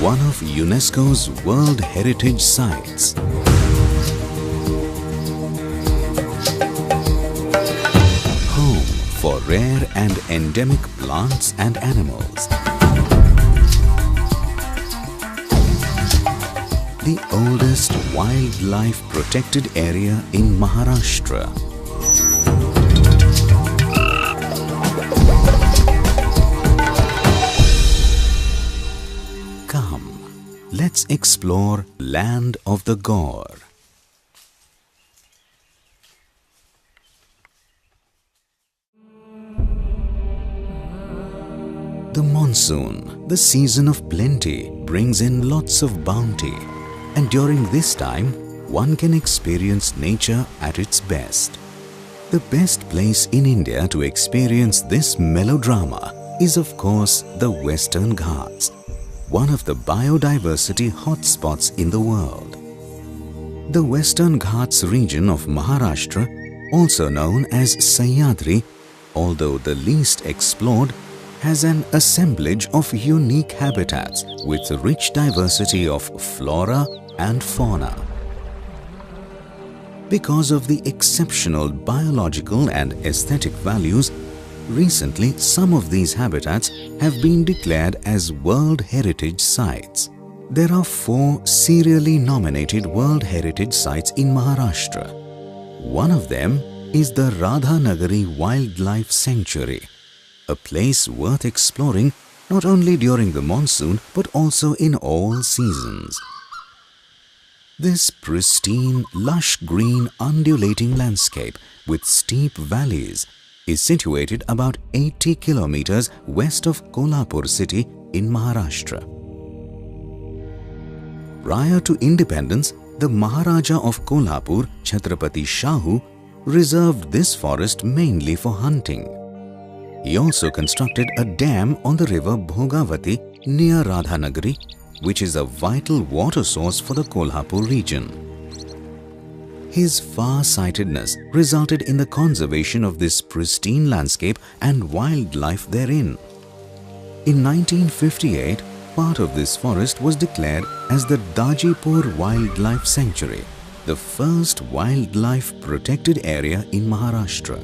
One of UNESCO's World Heritage Sites. Home for rare and endemic plants and animals. The oldest wildlife protected area in Maharashtra. Let's explore Land of the Gaur. The monsoon, the season of plenty, brings in lots of bounty, and during this time, one can experience nature at its best. The best place in India to experience this melodrama is, of course, the Western Ghats, one of the biodiversity hotspots in the world. The Western Ghats region of Maharashtra, also known as Sahyadri, although the least explored, has an assemblage of unique habitats with a rich diversity of flora and fauna. Because of the exceptional biological and aesthetic values, recently, some of these habitats have been declared as World Heritage Sites. There are 4 serially nominated World Heritage Sites in Maharashtra. One of them is the Radhanagari Wildlife Sanctuary, a place worth exploring not only during the monsoon but also in all seasons. This pristine, lush green undulating landscape with steep valleys is situated about 80 kilometers west of Kolhapur city in Maharashtra. Prior to independence, the Maharaja of Kolhapur, Chhatrapati Shahu, reserved this forest mainly for hunting. He also constructed a dam on the river Bhogawati near Radhanagari, which is a vital water source for the Kolhapur region. His far-sightedness resulted in the conservation of this pristine landscape and wildlife therein. In 1958, part of this forest was declared as the Dajipur Wildlife Sanctuary, the first wildlife protected area in Maharashtra.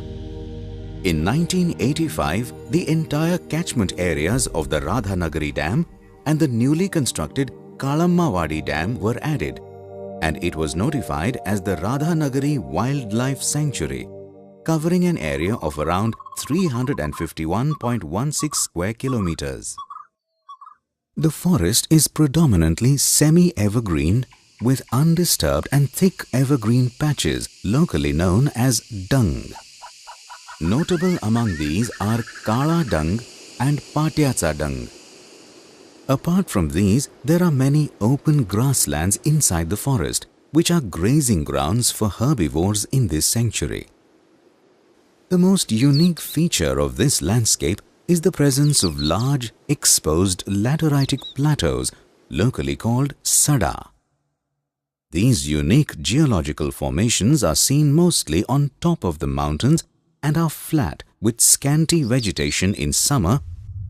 In 1985, the entire catchment areas of the Radhanagari Dam and the newly constructed Kalammavadi Dam were added, and it was notified as the Radhanagari Wildlife Sanctuary, covering an area of around 351.16 square kilometers. The forest is predominantly semi-evergreen with undisturbed and thick evergreen patches locally known as dung. Notable among these are Kala dung and Patyatsa dung. Apart from these, there are many open grasslands inside the forest, which are grazing grounds for herbivores in this sanctuary. The most unique feature of this landscape is the presence of large, exposed lateritic plateaus, locally called sada. These unique geological formations are seen mostly on top of the mountains and are flat with scanty vegetation in summer,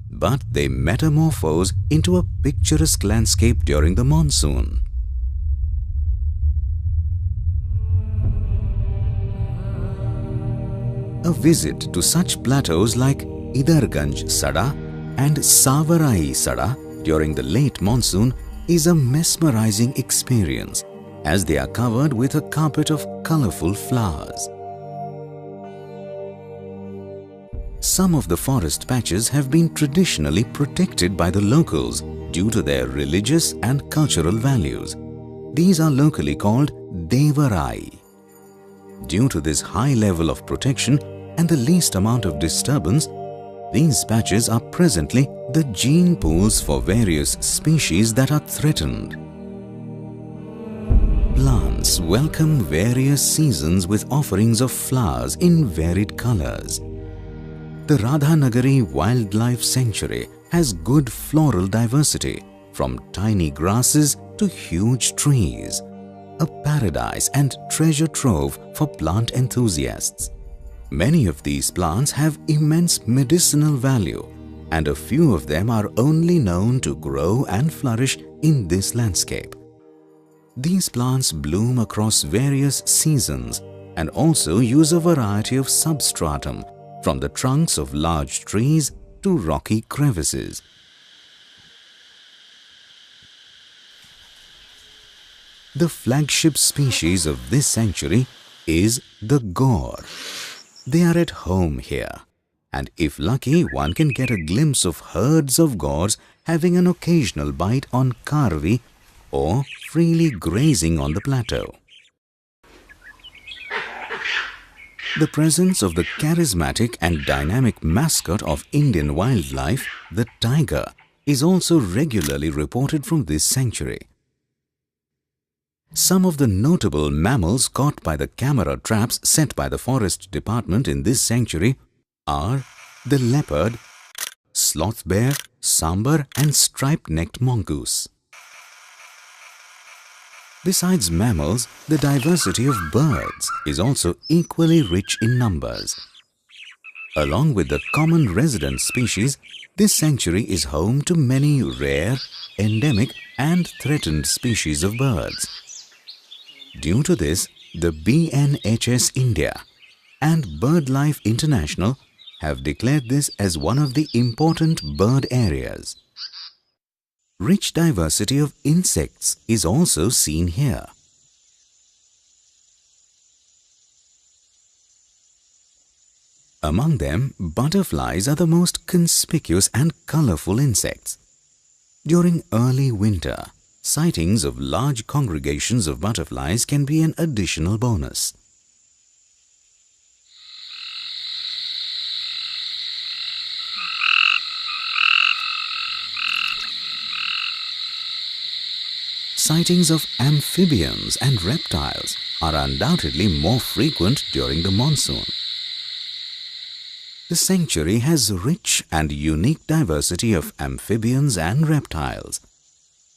but they metamorphose into a picturesque landscape during the monsoon. A visit to such plateaus like Idarganj Sada and Savarai Sada during the late monsoon is a mesmerizing experience, as they are covered with a carpet of colorful flowers. Some of the forest patches have been traditionally protected by the locals due to their religious and cultural values. These are locally called Devarai. Due to this high level of protection and the least amount of disturbance, these patches are presently the gene pools for various species that are threatened. Plants welcome various seasons with offerings of flowers in varied colors. The Radhanagari Wildlife Sanctuary has good floral diversity, from tiny grasses to huge trees, a paradise and treasure trove for plant enthusiasts. Many of these plants have immense medicinal value, and a few of them are only known to grow and flourish in this landscape. These plants bloom across various seasons and also use a variety of substratum, from the trunks of large trees to rocky crevices. The flagship species of this sanctuary is the gaur. They are at home here, and if lucky, one can get a glimpse of herds of gaurs having an occasional bite on karvi or freely grazing on the plateau. The presence of the charismatic and dynamic mascot of Indian wildlife, the tiger, is also regularly reported from this sanctuary. Some of the notable mammals caught by the camera traps set by the Forest Department in this sanctuary are the leopard, sloth bear, sambar and striped-necked mongoose. Besides mammals, the diversity of birds is also equally rich in numbers. Along with the common resident species, this sanctuary is home to many rare, endemic and threatened species of birds. Due to this, the BNHS India and BirdLife International have declared this as one of the important bird areas. Rich diversity of insects is also seen here. Among them, butterflies are the most conspicuous and colorful insects. During early winter, sightings of large congregations of butterflies can be an additional bonus. Sightings of amphibians and reptiles are undoubtedly more frequent during the monsoon. The sanctuary has rich and unique diversity of amphibians and reptiles.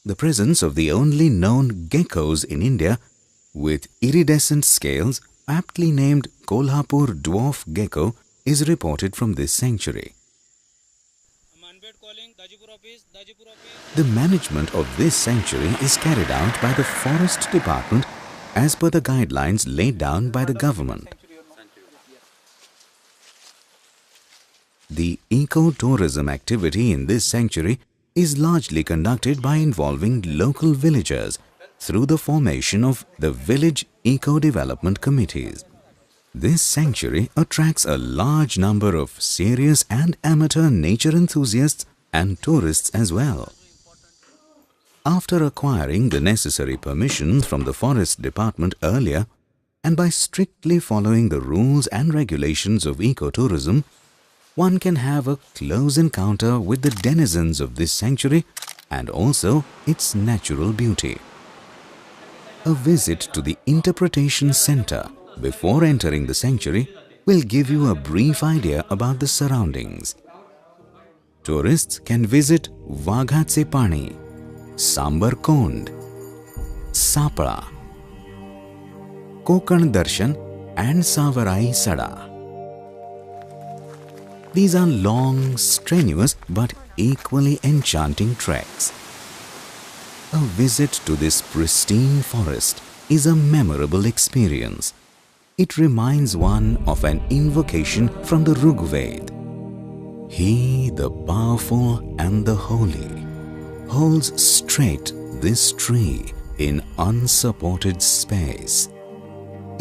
The presence of the only known geckos in India, with iridescent scales aptly named Kolhapur dwarf gecko, is reported from this sanctuary. The management of this sanctuary is carried out by the Forest Department as per the guidelines laid down by the government. The eco-tourism activity in this sanctuary is largely conducted by involving local villagers through the formation of the village eco-development committees. This sanctuary attracts a large number of serious and amateur nature enthusiasts and tourists as well. After acquiring the necessary permissions from the Forest Department earlier, and by strictly following the rules and regulations of ecotourism, one can have a close encounter with the denizens of this sanctuary and also its natural beauty. A visit to the Interpretation Center before entering the sanctuary will give you a brief idea about the surroundings. Tourists can visit Vaghatse Pani, Sambar Kond, Sapra, Kokan Darshan and Savarai Sada. These are long, strenuous but equally enchanting treks. A visit to this pristine forest is a memorable experience. It reminds one of an invocation from the Rigveda. He, the powerful and the holy, holds straight this tree in unsupported space.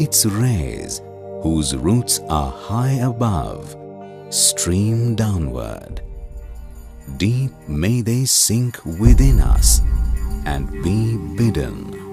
Its rays, whose roots are high above, stream downward. Deep may they sink within us and be bidden